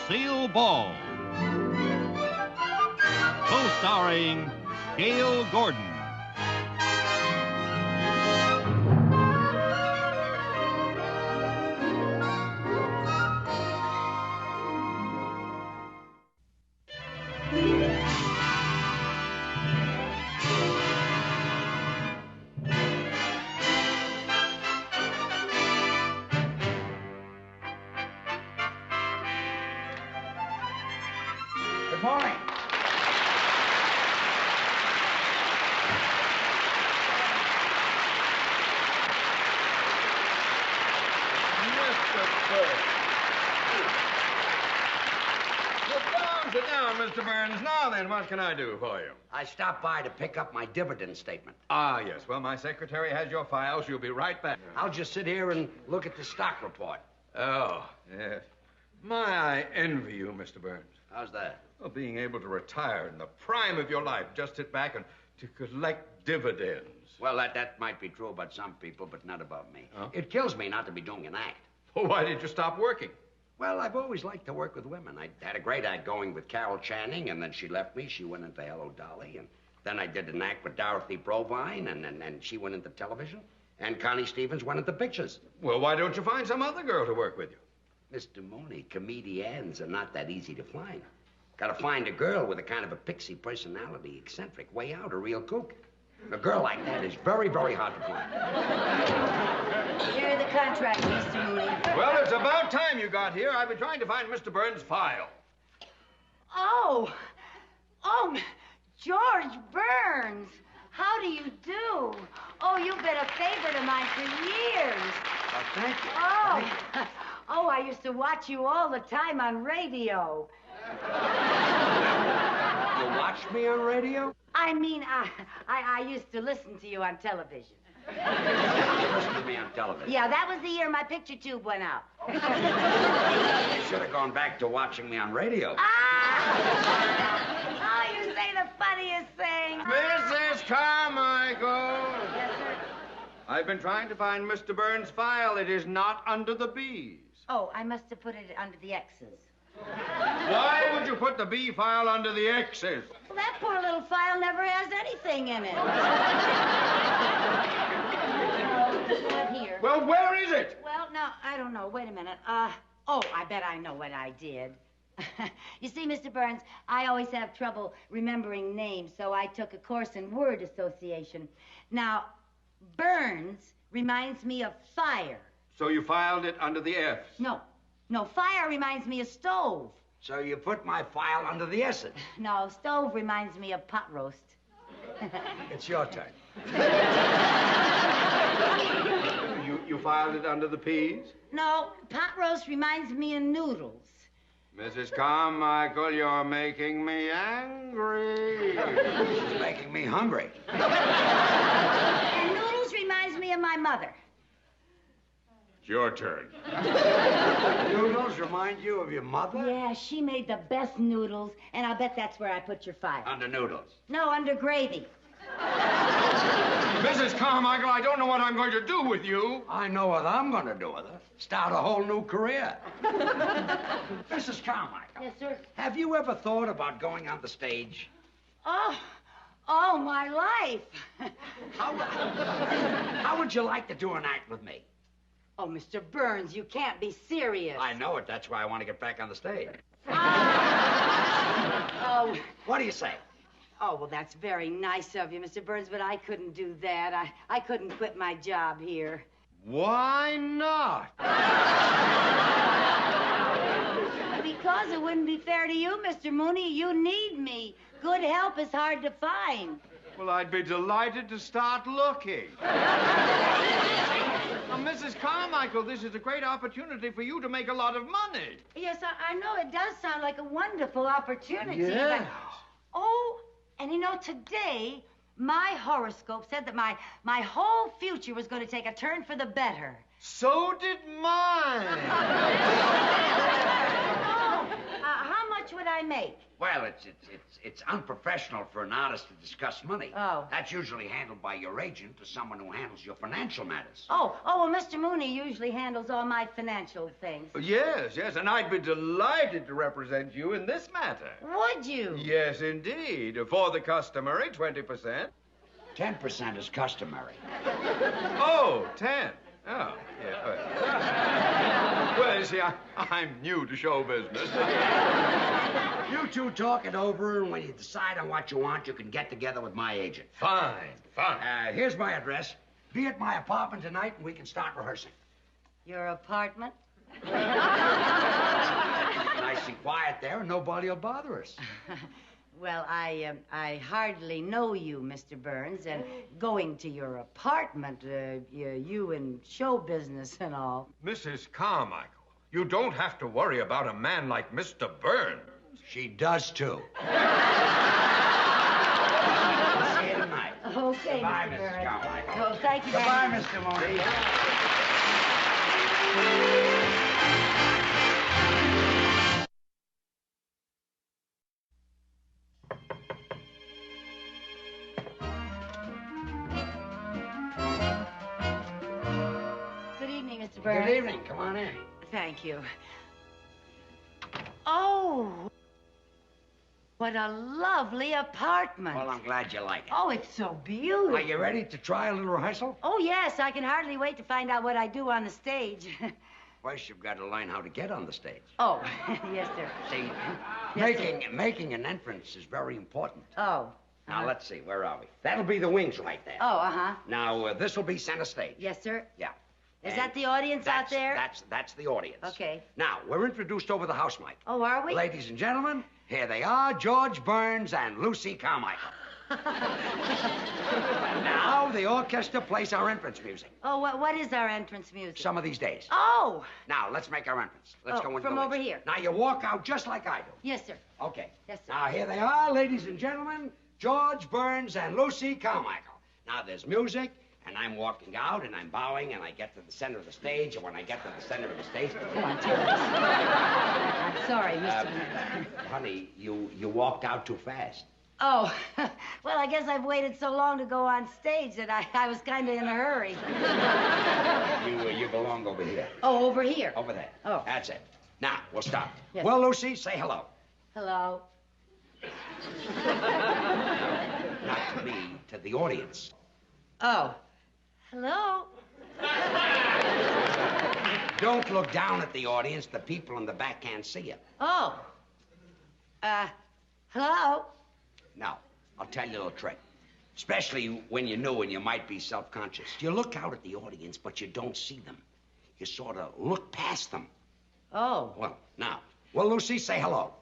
Lucille Ball. Co-starring Gale Gordon. Good morning. Sit down, Mr. Burns. Now then, what can I do for you? I stopped by to pick up my dividend statement. Ah, yes. Well, my secretary has your file. She'll be right back. I'll just sit here and look at the stock report. Oh, yes. I envy you, Mr. Burns. How's that? Well, being able to retire in the prime of your life, just sit back and to collect dividends. Well, that might be true about some people, but not about me. Huh? It kills me not to be doing an act. Well, why did you stop working? Well, I've always liked to work with women. I had a great act going with Carol Channing, and then she left me. She went into Hello, Dolly, and then I did an act with Dorothy Provine, and she went into television, and Connie Stevens went into pictures. Well, why don't you find some other girl to work with you? Mr. Mooney, comedians are not that easy to find. Got to find a girl with a kind of a pixie personality, eccentric, way out, a real kook. A girl like that is very, very hard to find. Here are the contracts, Mr. Mooney. Well, it's about time you got here. I've been trying to find Mr. Burns' file. Oh, George Burns. How do you do? Oh, you've been a favorite of mine for years. Oh, thank you. Oh, I used to watch you all the time on radio. You watched me on radio? I mean, I used to listen to you on television. You listened to me on television. Yeah, that was the year my picture tube went out. You should have gone back to watching me on radio. Oh, you say the funniest thing. Mrs. Carmichael! Yes, sir. I've been trying to find Mr. Burns' file. It is not under the B's. Oh, I must have put it under the X's. Why would you put the B file under the X's? Well, that poor little file never has anything in it. What here? Well, where is it? Well, no, I don't know. Wait a minute. I bet I know what I did. You see, Mr. Burns, I always have trouble remembering names, so I took a course in word association. Now, Burns reminds me of fire. So you filed it under the F's? No, fire reminds me of stove. So you put my file under the S's. No, stove reminds me of pot roast. It's your turn. You filed it under the P's? No, pot roast reminds me of noodles. Mrs. Carmichael, you're making me angry. She's making me hungry. And noodles reminds me of my mother. It's your turn. Noodles remind you of your mother? Yeah, she made the best noodles, and I'll bet that's where I put your file. Under noodles. No, under gravy. Mrs. Carmichael, I don't know what I'm going to do with you. I know what I'm going to do with her. Start a whole new career. Mrs. Carmichael. Yes, sir. Have you ever thought about going on the stage? Oh, my life. How would you like to do an act with me? Oh, Mr. Burns, you can't be serious. I know it. That's why I want to get back on the stage. Oh. What do you say? Oh, well, that's very nice of you, Mr. Burns, but I couldn't do that. I couldn't quit my job here. Why not? Because it wouldn't be fair to you, Mr. Mooney. You need me. Good help is hard to find. Well, I'd be delighted to start looking. Now, Mrs. Carmichael, this is a great opportunity for you to make a lot of money. Yes, I know it does sound like a wonderful opportunity. Yes. But... Oh, and you know, today, my horoscope said that my whole future was going to take a turn for the better. So did mine. How much would I make? Well, it's unprofessional for an artist to discuss money. Oh. That's usually handled by your agent or someone who handles your financial matters. Oh, well, Mr. Mooney usually handles all my financial things. Yes, and I'd be delighted to represent you in this matter. Would you? Yes, indeed. For the customary 20%. 10% is customary. Oh, 10. Oh, yeah. Well, you see, I'm new to show business. You two talk it over, and when you decide on what you want, you can get together with my agent. Fine. Here's my address. Be at my apartment tonight, and we can start rehearsing. Your apartment? Nice and quiet there, and nobody will bother us. Well, I hardly know you, Mr. Burns, and going to your apartment, you in show business and all. Mrs. Carmichael, you don't have to worry about a man like Mr. Burns. She does, too. See you tonight. Okay, Goodbye, Mr. Mrs. Burns. Carmichael. Oh, thank you very Goodbye, much. Mr. Mooney. Good evening, Mr. Burns. Good evening. Come on in. Thank you. Oh, what a lovely apartment. Well, I'm glad you like it. Oh, it's so beautiful. Are you ready to try a little rehearsal? Oh, yes, I can hardly wait to find out what I do on the stage. First, you've got to learn how to get on the stage. Oh, yes, sir. See, Yes, making an entrance is very important. Oh. Now, let's see. Where are we? That'll be the wings right there. Oh, uh-huh. Now, this will be center stage. Yes, sir. Yeah. Is And that the audience out there? That's the audience. Okay. Now, we're introduced over the house mic. Oh, are we? Ladies and gentlemen, here they are, George Burns and Lucy Carmichael. Now, the orchestra plays our entrance music. Oh, what is our entrance music? Some of these days. Oh, Now, let's make our entrance. Let's go into from the over wings. here. Now, you walk out just like I do. yes, sir. Okay. Yes, sir. Now, here they are, ladies and gentlemen, George Burns and Lucy Carmichael. Now, there's music, and I'm walking out, and I'm bowing, and I get to the center of the stage, and when I get to the center of the stage... Come on, tell us. I'm sorry, Mr. honey, you walked out too fast. Oh, well, I guess I've waited so long to go on stage that I was kind of in a hurry. You belong over here. Oh, over here. Over there. Oh. That's it. Now, we'll start. Yes. Well, Lucy, say hello. Hello. Not to me, to the audience. Oh. Hello. Don't look down at the audience. The people in the back can't see you. Oh. Hello. Now, I'll tell you a little trick. Especially when you're new and you might be self-conscious. You look out at the audience, but you don't see them. You sort of look past them. Oh. Well, now. Well, Lucy, say hello.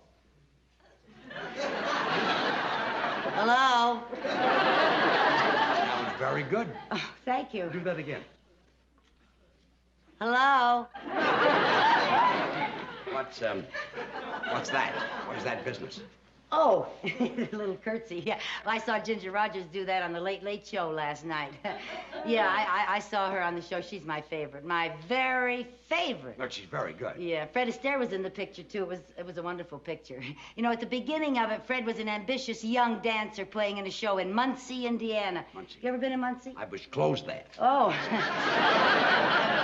Hello. That was very good. Oh, thank you. Do that again. Hello. What's that? What is that business? Oh, a little curtsy. Yeah, well, I saw Ginger Rogers do that on the Late Late Show last night. Yeah, I saw her on the show. She's my favorite, my very favorite. Look, she's very good. Yeah, Fred Astaire was in the picture too. It was a wonderful picture. You know, at the beginning of it, Fred was an ambitious young dancer playing in a show in Muncie, Indiana. Muncie. You ever been in Muncie? I was closed there. Oh.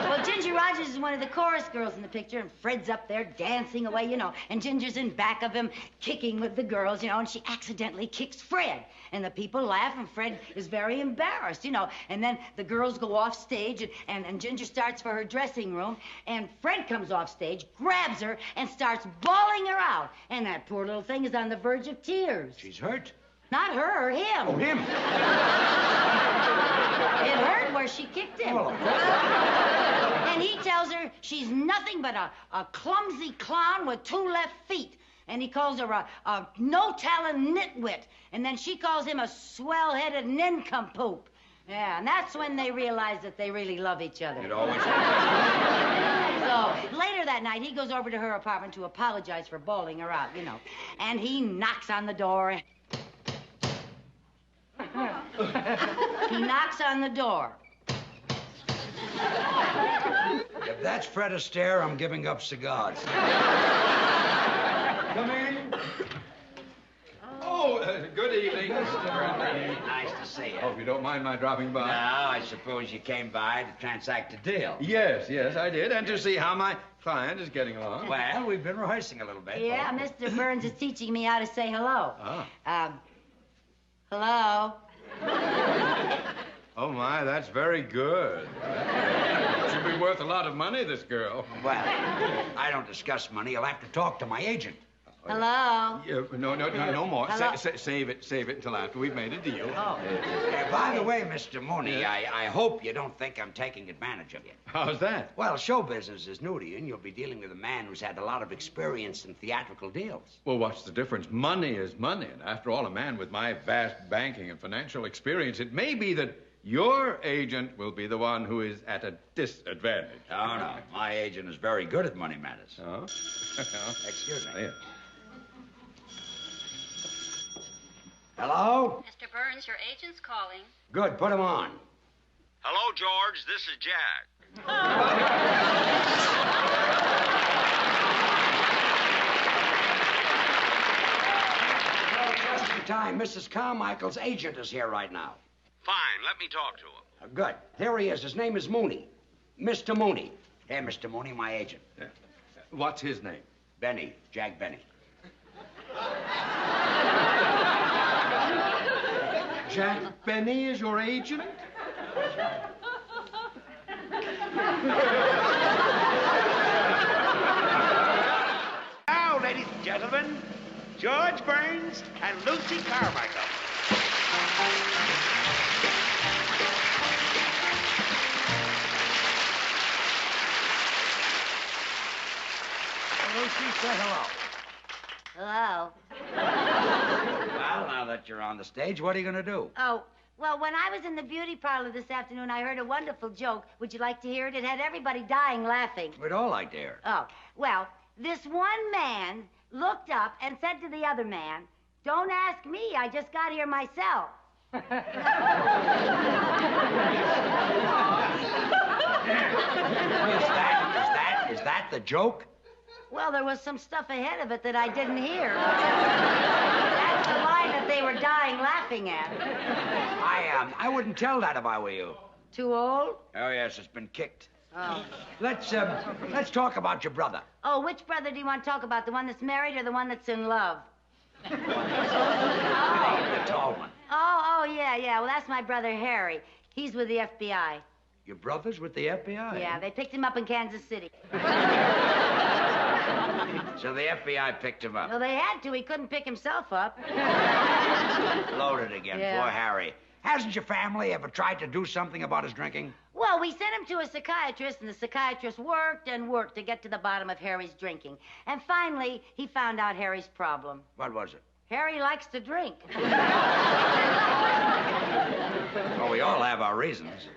Well, Ginger Rogers is one of the chorus girls in the picture, and Fred's up there dancing away, you know, and Ginger's in back of him kicking with the girls, you know, and she accidentally kicks Fred. And the people laugh, and Fred is very embarrassed, you know. And then the girls go off stage, and Ginger starts for her dressing room, and Fred comes off stage, grabs her, and starts bawling her out. And that poor little thing is on the verge of tears. She's hurt. Not her, him. Oh, him. It hurt where she kicked him. Oh. And he tells her she's nothing but a clumsy clown with 2 left feet. And he calls her a no-talent nitwit. And then she calls him a swell-headed nincompoop. Yeah, and that's when they realize that they really love each other. It always happens. So, later that night, he goes over to her apartment to apologize for bawling her out, you know. And he knocks on the door. He knocks on the door. If that's Fred Astaire, I'm giving up cigars. Come in. evening, Mr. Burnley. Nice to see you. Hope you don't mind my dropping by. No, I suppose you came by to transact a deal. Yes, I did. And to see how my client is getting along. Well, we've been rehearsing a little bit. Yeah, Mr. Burns is teaching me how to say hello. Ah. Hello? Oh, my, that's very good. She'll be worth a lot of money, this girl. Well, I don't discuss money. You'll have to talk to my agent. Hello? Yeah, no more. Hello? Save it until after we've made a deal. Oh. By the way, Mr. Mooney, I hope you don't think I'm taking advantage of you. How's that? Well, show business is new to you, and you'll be dealing with a man who's had a lot of experience in theatrical deals. Well, what's the difference? Money is money. And after all, a man with my vast banking and financial experience, it may be that your agent will be the one who is at a disadvantage. Oh, no. My agent is very good at money matters. Oh? Excuse me. Yeah. Hello? Mr. Burns, your agent's calling. Good. Put him on. Hello, George. This is Jack. Just in time. Mrs. Carmichael's agent is here right now. Fine. Let me talk to him. Good. Here he is. His name is Mooney. Mr. Mooney. Hey, Mr. Mooney, my agent. What's his name? Benny. Jack Benny. Jack Benny is your agent? Now, ladies and gentlemen, George Burns and Lucy Carmichael. Lucy, say hello. Hello? Well, now that you're on the stage, what are you going to do? Oh, well, when I was in the beauty parlor this afternoon, I heard a wonderful joke. Would you like to hear it? It had everybody dying laughing. We'd all like to hear it. Oh, well, this one man looked up and said to the other man, "Don't ask me, I just got here myself." Is that the joke? Well, there was some stuff ahead of it that I didn't hear. That's the line that they were dying laughing at. I wouldn't tell that if I were you. Too old? Oh, yes, it's been kicked. Oh. Let's talk about your brother. Oh, which brother do you want to talk about? The one that's married or the one that's in love? The tall one. Oh, yeah. Well, that's my brother Harry. He's with the FBI. Your brother's with the FBI? Yeah, they picked him up in Kansas City. So the FBI picked him up. Well, they had to. He couldn't pick himself up. Loaded again. Yeah. Poor Harry. Hasn't your family ever tried to do something about his drinking? Well, we sent him to a psychiatrist, and the psychiatrist worked and worked to get to the bottom of Harry's drinking. And finally, he found out Harry's problem. What was it? Harry likes to drink. Well, we all have our reasons.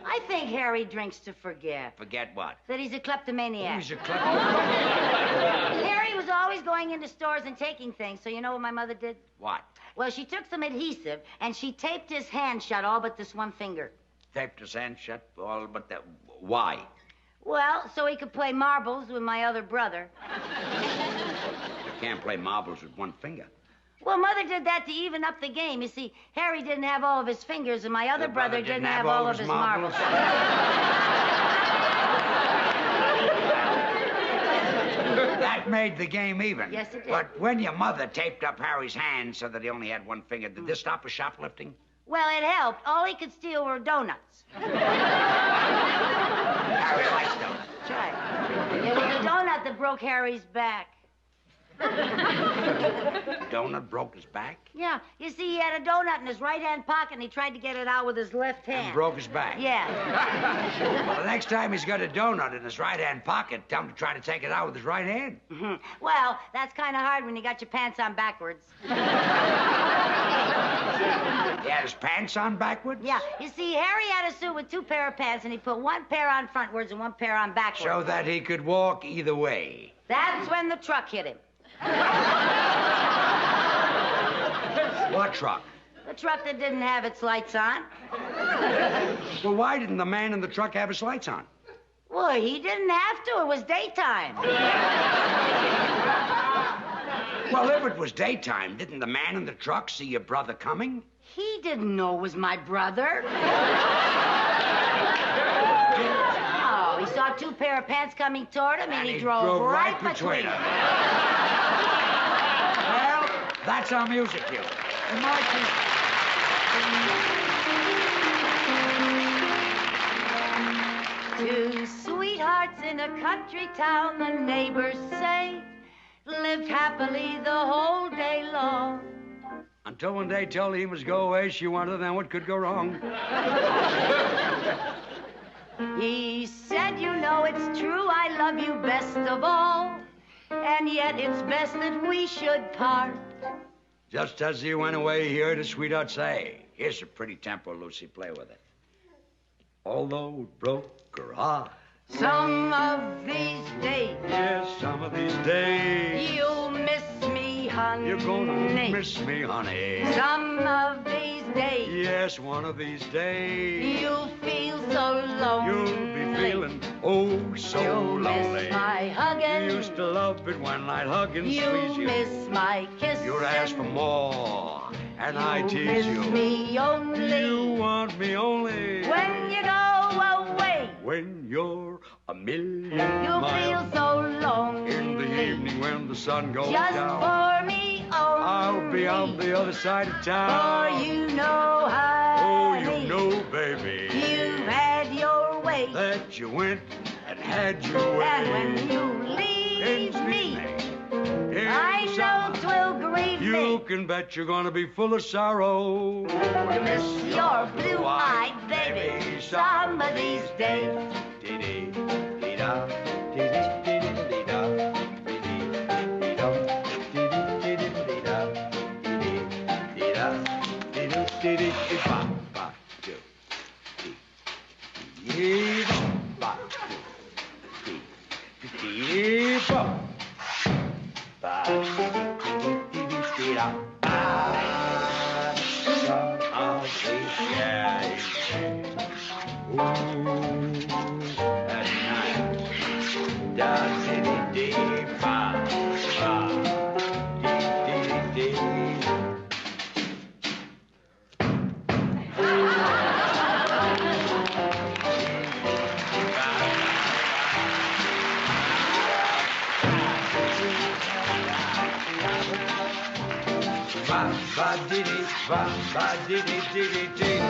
I think Harry drinks to forget. Forget what? That he's a kleptomaniac. Who's your kleptomaniac? Harry was always going into stores and taking things, so you know what my mother did? What? Well, she took some adhesive, and she taped his hand shut, all but this one finger. Taped his hand shut, all but that. Why? Well, so he could play marbles with my other brother. You can't play marbles with one finger. Well, Mother did that to even up the game. You see, Harry didn't have all of his fingers, and my other brother didn't have all of his marbles. That made the game even. Yes, it did. But when your mother taped up Harry's hand so that he only had one finger, did this stop his shoplifting? Well, it helped. All he could steal were donuts. Harry likes donuts. That's right. It was the donut that broke Harry's back. Donut broke his back? Yeah. You see, he had a donut in his right-hand pocket, and he tried to get it out with his left hand. And broke his back? Yeah. Well, the next time he's got a donut in his right-hand pocket, tell him to try to take it out with his right hand. Well, that's kind of hard when you got your pants on backwards. He had his pants on backwards? Yeah. You see, Harry had a suit with two pair of pants, and he put one pair on frontwards and one pair on backwards. So that he could walk either way. That's when the truck hit him. What truck? The truck that didn't have its lights on. Well, why didn't the man in the truck have his lights on? Well, he didn't have to. It was daytime. Well, if it was daytime, didn't the man in the truck see your brother coming? He didn't know it was my brother. Oh, he saw two pair of pants coming toward him, and he drove right between them. Well, that's our music cue. In my case... Two sweethearts in a country town, the neighbors say, lived happily the whole day long. Until one day told him he must go away, she wondered then what could go wrong. He said, you know it's true, I love you best of all, and yet it's best that we should part. Just as he went away, he heard his sweetheart say, here's a pretty tempo, Lucy, play with it. Although it broke her heart. Some of these days. Yes, some of these days. You'll miss me, honey. You're gonna miss me, honey. Some of these days. Yes, one of these days. You'll feel so lonely. You'll be feeling, oh, so You'll lonely. miss my hugging. You used to love it when I'd hug and squeeze You'll you. miss my kiss. You'd ask for more, and I You'll tease miss you. me only. You want me only When you go away. when you're a million You'll miles. feel so lonely. In the evening when the sun goes Just down, for me only. I'll be on the other side of town. For you know, honey. Oh, you know, baby, You've had your way. that you went and had your way. And when you leave me, I know 'twill grieve You me. can bet you're gonna be full of sorrow. To miss your blue-eyed baby some of these days.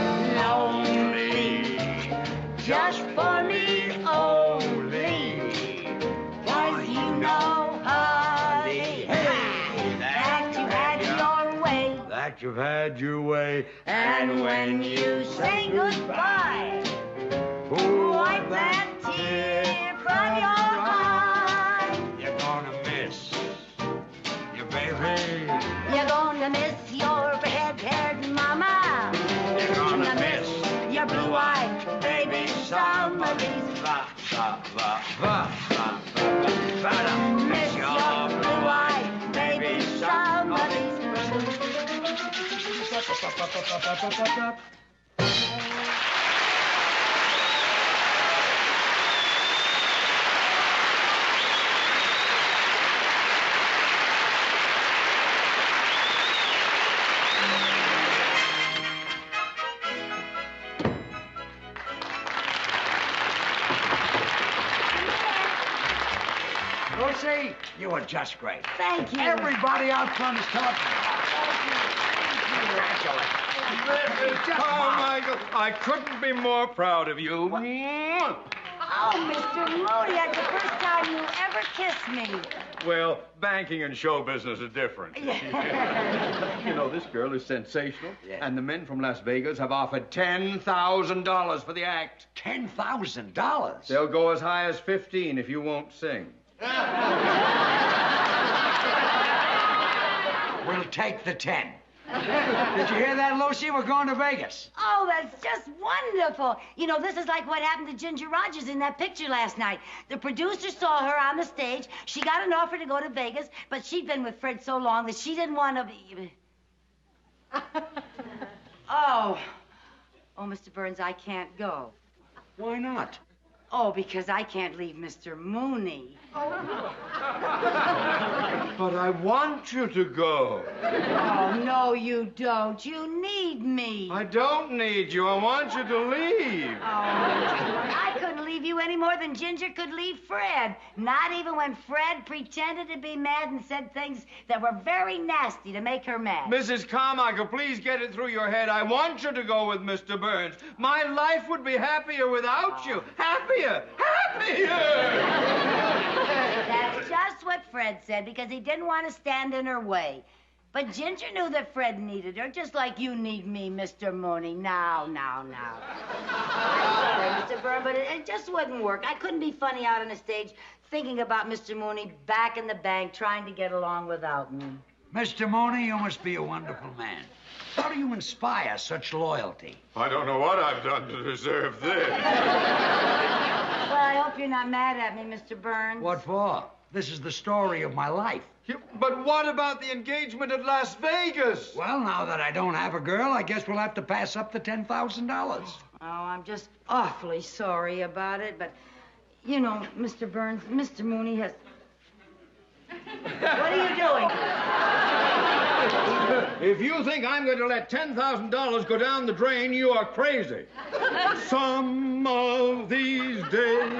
Lonely, just for me only. 'Cause you know, honey, that you had your way. That you've had your way. And when you say goodbye, wipe that tear from your eye. You're gonna miss your baby. You're gonna miss your red-haired mama. You're gonna miss your blue-eyed baby some of these. Miss your blue-eyed baby some of these. Lucy, you were just great. Thank you. Everybody out front is talking about it. Carmichael, I couldn't be more proud of you. Oh, Mr. Moody, that's the first time you ever kissed me. Well, banking and show business are different. You know, this girl is sensational, and the men from Las Vegas have offered $10,000 for the act. $10,000? They'll go as high as 15 if you won't sing. We'll take the 10. Did you hear that, Lucy? We're going to Vegas. Oh, that's just wonderful. You know, this is like what happened to Ginger Rogers in that picture last night. The producer saw her on the stage. She got an offer to go to Vegas, but she'd been with Fred so long that she didn't want to be... Oh, Mr. Burns, I can't go. Why not? Oh, because I can't leave Mr. Mooney. But I want you to go. Oh, no, you don't. You need me. I don't need you. I want you to leave. Oh, I couldn't leave you any more than Ginger could leave Fred. Not even when Fred pretended to be mad and said things that were very nasty to make her mad. Mrs. Carmichael, please get it through your head. I want you to go with Mr. Burns. My life would be happier without you. Happier! That's just what Fred said, because he didn't want to stand in her way. But Ginger knew that Fred needed her, just like you need me, Mr. Mooney. Now. I'm sorry, Mr. Byrne, but it just wouldn't work. I couldn't be funny out on the stage thinking about Mr. Mooney back in the bank trying to get along without me. Mr. Mooney, you must be a wonderful man. How do you inspire such loyalty? I don't know what I've done to deserve this. Well, I hope you're not mad at me, Mr. Burns. What for? This is the story of my life. But what about the engagement at Las Vegas? Well, now that I don't have a girl, I guess we'll have to pass up the $10,000. Oh, I'm just awfully sorry about it, but, you know, Mr. Burns, Mr. Mooney has... What are you doing? If you think I'm going to let $10,000 go down the drain, you are crazy. Some of these days...